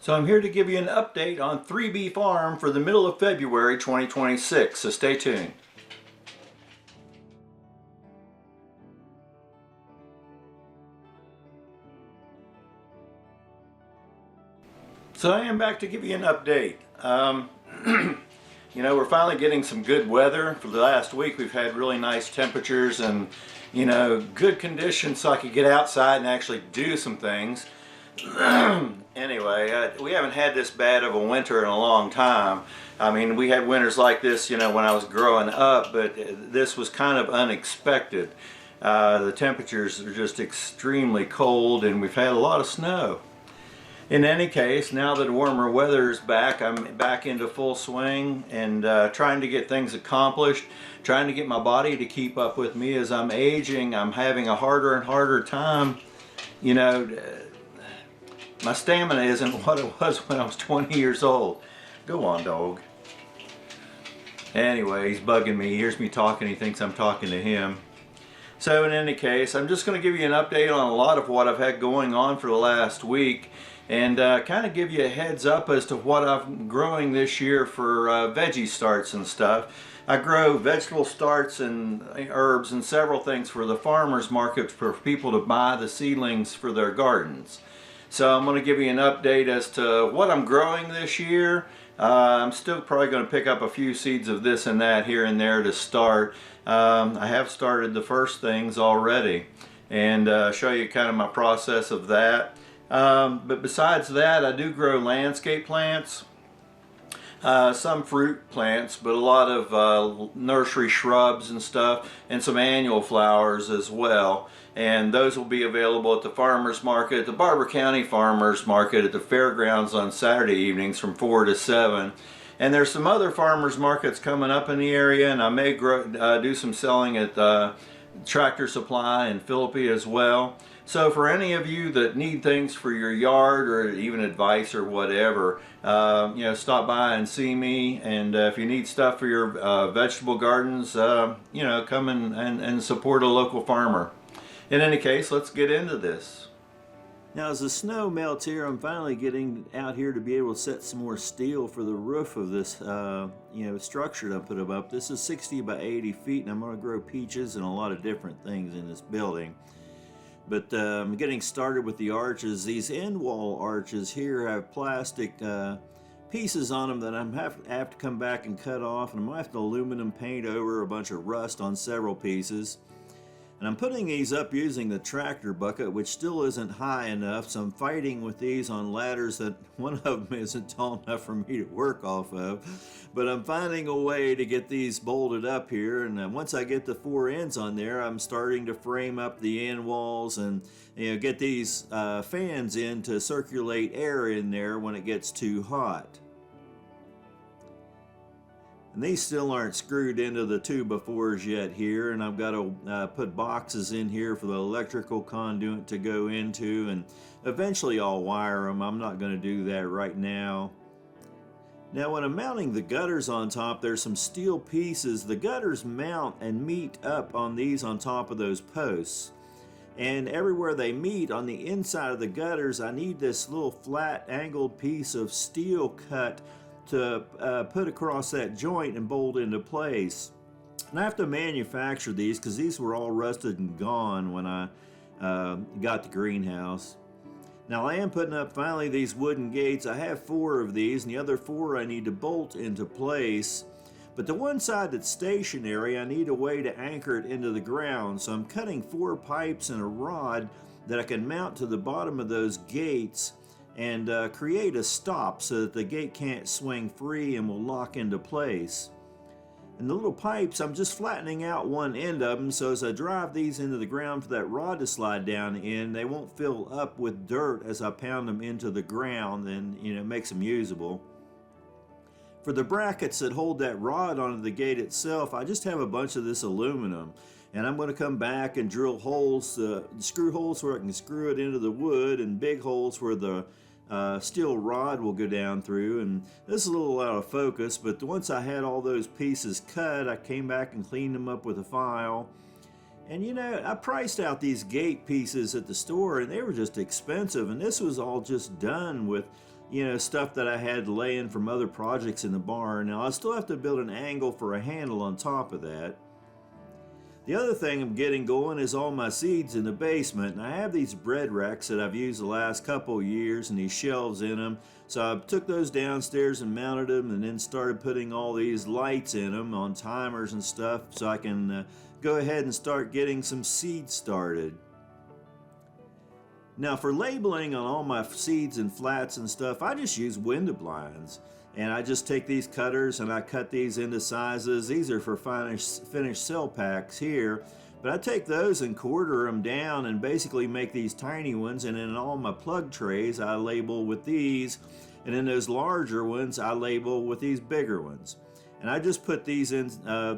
So I'm here to give you an update on 3B Farm for the middle of February 2026, so stay tuned. So I am back to give you an update. We're finally getting some good weather. For the last week we've had really nice temperatures and, good conditions so I could get outside and actually do some things. Anyway, we haven't had this bad of a winter in a long time. I mean, we had winters like this, when I was growing up, but this was kind of unexpected. The temperatures are just extremely cold and we've had a lot of snow. In any case, now that warmer weather is back, I'm back into full swing and trying to get things accomplished, trying to get my body to keep up with me as I'm aging. I'm having a harder and harder time. My stamina isn't what it was when I was 20 years old. Go on, dog. Anyway, he's bugging me. He hears me talking. He thinks I'm talking to him. So in any case, I'm just going to give you an update on a lot of what I've had going on for the last week and kind of give you a heads up as to what I'm growing this year for veggie starts and stuff. I grow vegetable starts and herbs and several things for the farmers market for people to buy the seedlings for their gardens. So I'm going to give you an update as to what I'm growing this year. I'm still probably going to pick up a few seeds of this and that here and there to start. I have started the first things already and show you kind of my process of that. But besides that, I do grow landscape plants, some fruit plants, but a lot of nursery shrubs and stuff, and some annual flowers as well. And those will be available at the farmers market, the Barber County Farmers Market at the fairgrounds on Saturday evenings from 4 to 7. And there's some other farmers markets coming up in the area, and I may do some selling at Tractor Supply and Philippi as well. So for any of you that need things for your yard or even advice or whatever, stop by and see me. And if you need stuff for your vegetable gardens, come and support a local farmer. In any case, let's get into this. Now as the snow melts here, I'm finally getting out here to be able to set some more steel for the roof of this structure that I put up. This is 60 by 80 feet and I'm going to grow peaches and a lot of different things in this building. But I'm getting started with the arches. These end wall arches here have plastic pieces on them that I'm have to come back and cut off, and I'm going to have to aluminum paint over a bunch of rust on several pieces. And I'm putting these up using the tractor bucket, which still isn't high enough, so I'm fighting with these on ladders that one of them isn't tall enough for me to work off of. But I'm finding a way to get these bolted up here, and once I get the 4 ends on there, I'm starting to frame up the end walls and get these fans in to circulate air in there when it gets too hot. And these still aren't screwed into the 2x4s yet here, and I've got to put boxes in here for the electrical conduit to go into, and eventually I'll wire them. I'm not going to do that right now. Now when I'm mounting the gutters on top, there's some steel pieces. The gutters mount and meet up on these on top of those posts. And everywhere they meet on the inside of the gutters, I need this little flat angled piece of steel cut to put across that joint and bolt into place. And I have to manufacture these because these were all rusted and gone when I got the greenhouse. Now I am putting up finally these wooden gates. I have 4 of these and the other 4 I need to bolt into place. But the one side that's stationary, I need a way to anchor it into the ground. So I'm cutting 4 pipes and a rod that I can mount to the bottom of those gates and create a stop so that the gate can't swing free and will lock into place. And the little pipes, I'm just flattening out one end of them, so as I drive these into the ground for that rod to slide down in, they won't fill up with dirt as I pound them into the ground, and it makes them usable. For the brackets that hold that rod onto the gate itself, I just have a bunch of this aluminum. And I'm going to come back and drill holes, screw holes where I can screw it into the wood, and big holes where the steel rod will go down through. And this is a little out of focus, but once I had all those pieces cut, I came back and cleaned them up with a file. And I priced out these gate pieces at the store and they were just expensive, and this was all just done with you know, stuff that I had laying from other projects in the barn. Now I still have to build an angle for a handle on top of that. The other thing I'm getting going is all my seeds in the basement, and I have these bread racks that I've used the last couple years and these shelves in them. So I took those downstairs and mounted them, and then started putting all these lights in them on timers and stuff so I can go ahead and start getting some seeds started. Now for labeling on all my seeds and flats and stuff, I just use window blinds. And I just take these cutters and I cut these into sizes. These are for finished cell packs here. But I take those and quarter them down and basically make these tiny ones. And in all my plug trays, I label with these. And in those larger ones, I label with these bigger ones. And I just put these in,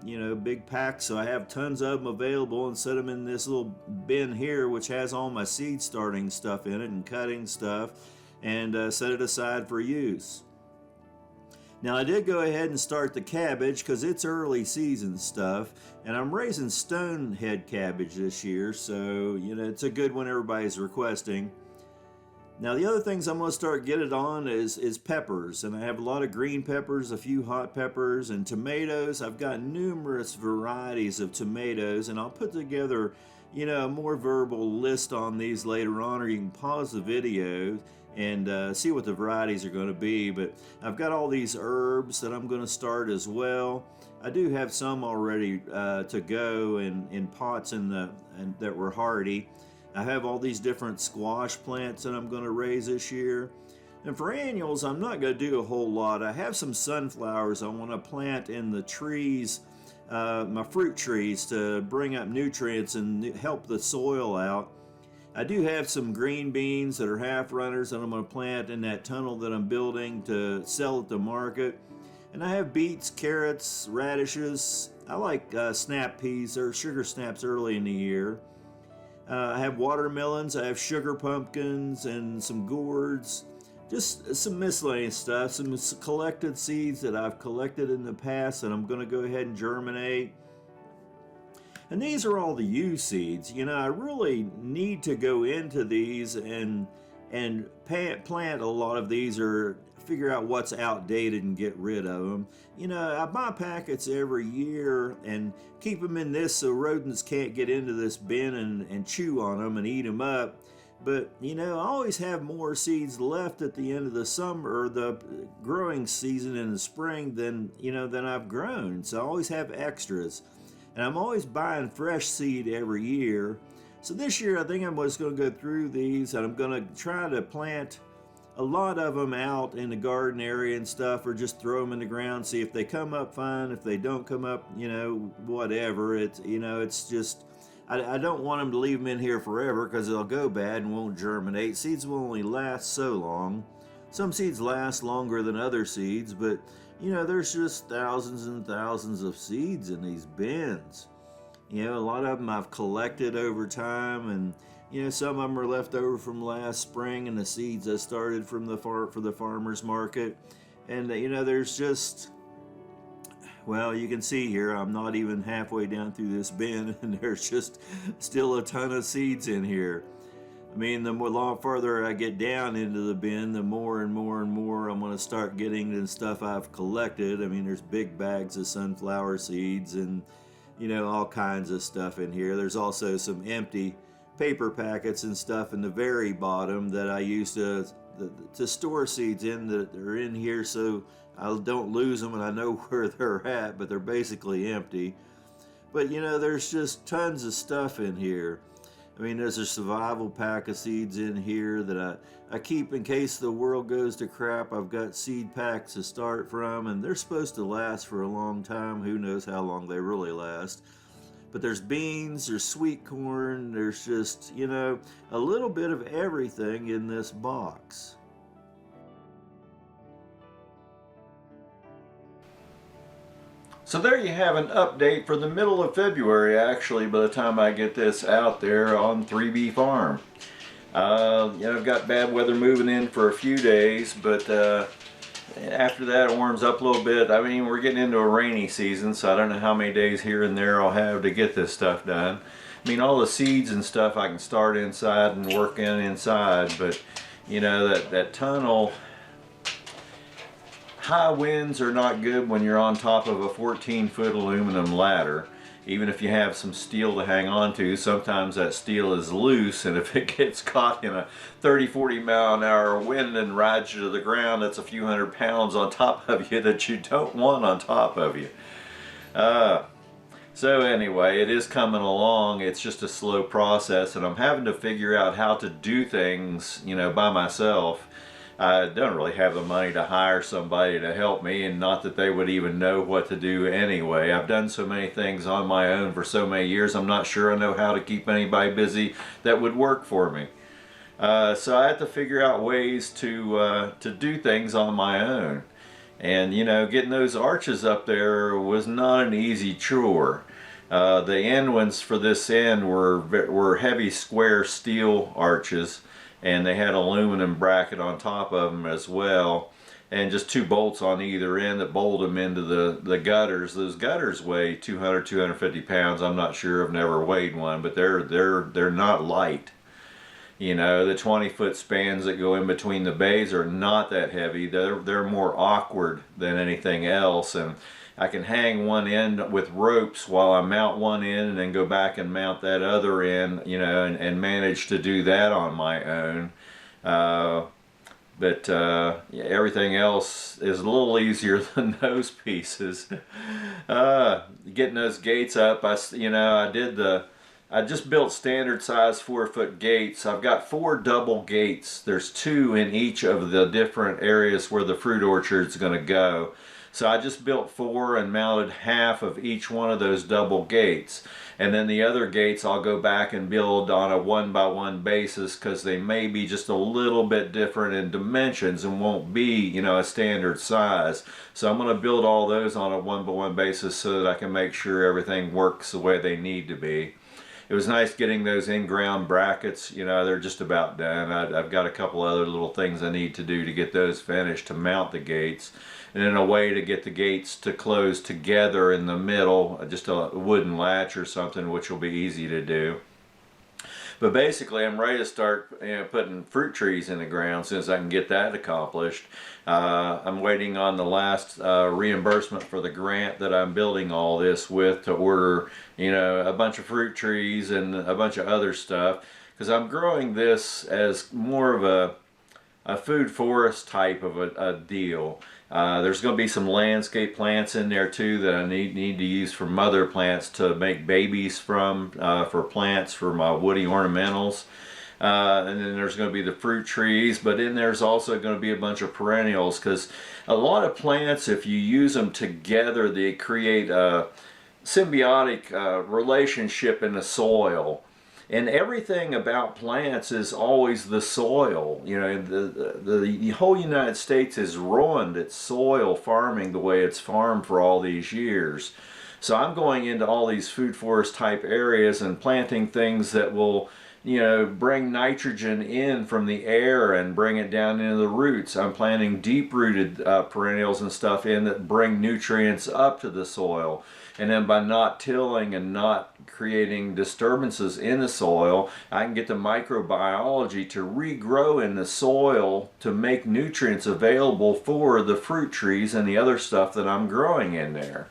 you know, big packs, so I have tons of them available, and set them in this little bin here, which has all my seed starting stuff in it and cutting stuff, and set it aside for use. Now I did go ahead and start the cabbage because it's early season stuff, and I'm raising stonehead cabbage this year, so you know it's a good one everybody's requesting. Now the other things I'm going to start getting on is peppers, and I have a lot of green peppers, a few hot peppers, and tomatoes. I've got numerous varieties of tomatoes, and I'll put together, you know, a more verbal list on these later on, or you can pause the video and see what the varieties are going to be. But I've got all these herbs that I'm going to start as well. I do have some already to go in pots that were hardy. I have all these different squash plants that I'm going to raise this year. And for annuals, I'm not going to do a whole lot. I have some sunflowers I want to plant in the trees, my fruit trees, to bring up nutrients and help the soil out. I do have some green beans that are half runners that I'm going to plant in that tunnel that I'm building to sell at the market. And I have beets, carrots, radishes. I like snap peas or sugar snaps early in the year. I have watermelons, I have sugar pumpkins, and some gourds. Just some miscellaneous stuff, some collected seeds that I've collected in the past that I'm going to go ahead and germinate. And these are all the used seeds. You know, I really need to go into these and plant a lot of these, or figure out what's outdated and get rid of them. You know, I buy packets every year and keep them in this so rodents can't get into this bin and chew on them and eat them up. But, you know, I always have more seeds left at the end of the summer, or the growing season in the spring, than I've grown. So I always have extras. And I'm always buying fresh seed every year. So this year I think I'm just going to go through these, and I'm going to try to plant a lot of them out in the garden area and stuff, or just throw them in the ground, see if they come up fine. If they don't come up, you know, whatever. It's just, I don't want them to leave them in here forever because they'll go bad and won't germinate. Seeds will only last so long. Some seeds last longer than other seeds, but you know, there's just thousands and thousands of seeds in these bins. You know, a lot of them I've collected over time, and you know, some of them are left over from last spring and the seeds I started from for the farmer's market. And you know, there's just, well, you can see here I'm not even halfway down through this bin and there's just still a ton of seeds in here. I mean, the more farther I get down into the bin, the more and more and more I'm going to start getting the stuff I've collected. I mean, there's big bags of sunflower seeds and, you know, all kinds of stuff in here. There's also some empty paper packets and stuff in the very bottom that I use to store seeds in, that are in here so I don't lose them and I know where they're at, but they're basically empty. But, you know, there's just tons of stuff in here. I mean, there's a survival pack of seeds in here that I keep in case the world goes to crap. I've got seed packs to start from, and they're supposed to last for a long time. Who knows how long they really last. But there's beans, there's sweet corn, there's just, you know, a little bit of everything in this box. So there you have an update for the middle of February, actually, by the time I get this out there on 3B Farm. You know, I've got bad weather moving in for a few days, but after that it warms up a little bit. I mean, we're getting into a rainy season, so I don't know how many days here and there I'll have to get this stuff done. I mean, all the seeds and stuff I can start inside and work inside, but you know, that tunnel high winds are not good when you're on top of a 14-foot aluminum ladder. Even if you have some steel to hang on to, sometimes that steel is loose, and if it gets caught in a 30-40 mile an hour wind and rides you to the ground, that's a few hundred pounds on top of you that you don't want on top of you. So anyway, it is coming along. It's just a slow process, and I'm having to figure out how to do things, you know, by myself. I don't really have the money to hire somebody to help me, and not that they would even know what to do anyway. I've done so many things on my own for so many years, I'm not sure I know how to keep anybody busy that would work for me. So I have to figure out ways to do things on my own. And you know, getting those arches up there was not an easy chore. The end ones for this end were heavy square steel arches, and they had aluminum bracket on top of them as well, and just 2 bolts on either end that bolt them into the gutters. Those gutters weigh 200-250 pounds. I'm not sure, I've never weighed one, but they're not light. You know, the 20-foot spans that go in between the bays are not that heavy. They're more awkward than anything else, and I can hang one end with ropes while I mount one end and then go back and mount that other end, you know, and manage to do that on my own. But yeah, everything else is a little easier than those pieces. Getting those gates up, I just built standard size 4-foot gates. I've got 4 double gates. There's 2 in each of the different areas where the fruit orchard is going to go. So I just built 4 and mounted half of each one of those double gates. And then the other gates I'll go back and build on a 1-by-1 basis, because they may be just a little bit different in dimensions and won't be, you know, a standard size. So I'm going to build all those on a 1-by-1 basis so that I can make sure everything works the way they need to be. It was nice getting those in-ground brackets. You know, they're just about done. I've got a couple other little things I need to do to get those finished to mount the gates. And then a way to get the gates to close together in the middle, just a wooden latch or something, which will be easy to do. But basically, I'm ready to start, you know, putting fruit trees in the ground as soon as I can get that accomplished. I'm waiting on the last reimbursement for the grant that I'm building all this with to order, you know, a bunch of fruit trees and a bunch of other stuff, because I'm growing this as more of a food forest type of a deal. There's going to be some landscape plants in there too that I need to use for mother plants to make babies from, for plants for my woody ornamentals. And then there's going to be the fruit trees, but then there's also going to be a bunch of perennials, because a lot of plants, if you use them together, they create a symbiotic relationship in the soil. And everything about plants is always the soil. You know, the whole United States has ruined its soil farming the way it's farmed for all these years. So I'm going into all these food forest type areas and planting things that will, you know, bring nitrogen in from the air and bring it down into the roots. I'm planting deep-rooted perennials and stuff in that bring nutrients up to the soil. And then by not tilling and not creating disturbances in the soil, I can get the microbiology to regrow in the soil to make nutrients available for the fruit trees and the other stuff that I'm growing in there.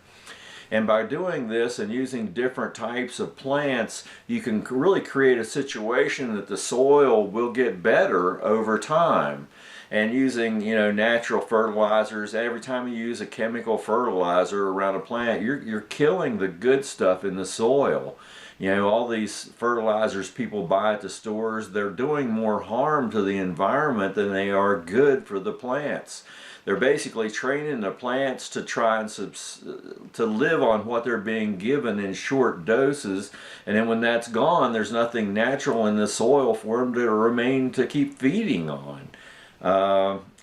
And by doing this and using different types of plants, you can really create a situation that the soil will get better over time. And using, you know, natural fertilizers, every time you use a chemical fertilizer around a plant, you're killing the good stuff in the soil. You know, all these fertilizers people buy at the stores, they're doing more harm to the environment than they are good for the plants. They're basically training the plants to try and to live on what they're being given in short doses, and then when that's gone, there's nothing natural in the soil for them to remain to keep feeding on.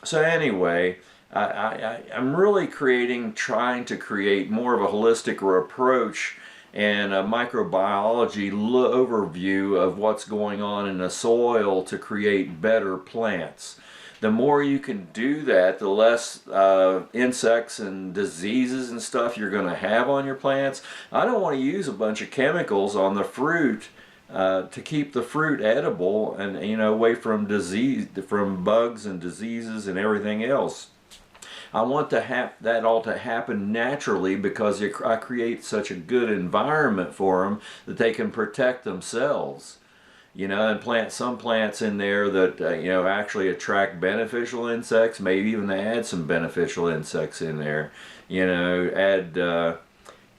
So anyway, I'm really trying to create more of a holistic approach and a microbiology overview of what's going on in the soil to create better plants. The more you can do that, the less insects and diseases and stuff you're going to have on your plants. I don't want to use a bunch of chemicals on the fruit to keep the fruit edible and, you know, away from disease, from bugs and diseases and everything else. I want that all to happen naturally, because I create such a good environment for them that they can protect themselves. You know, and plant some plants in there that you know, actually attract beneficial insects. Maybe even add some beneficial insects in there. You know, add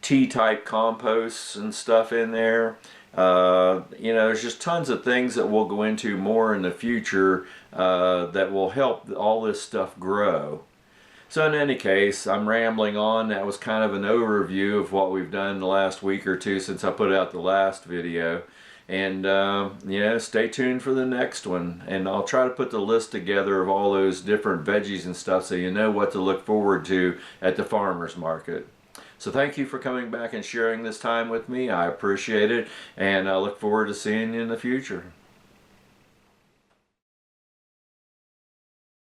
tea-type composts and stuff in there. You know, there's just tons of things that we'll go into more in the future that will help all this stuff grow. So in any case, I'm rambling on. That was kind of an overview of what we've done the last week or two since I put out the last video. And yeah, stay tuned for the next one, and I'll try to put the list together of all those different veggies and stuff so you know what to look forward to at the farmer's market. So thank you for coming back and sharing this time with me. I appreciate it, and I look forward to seeing you in the future.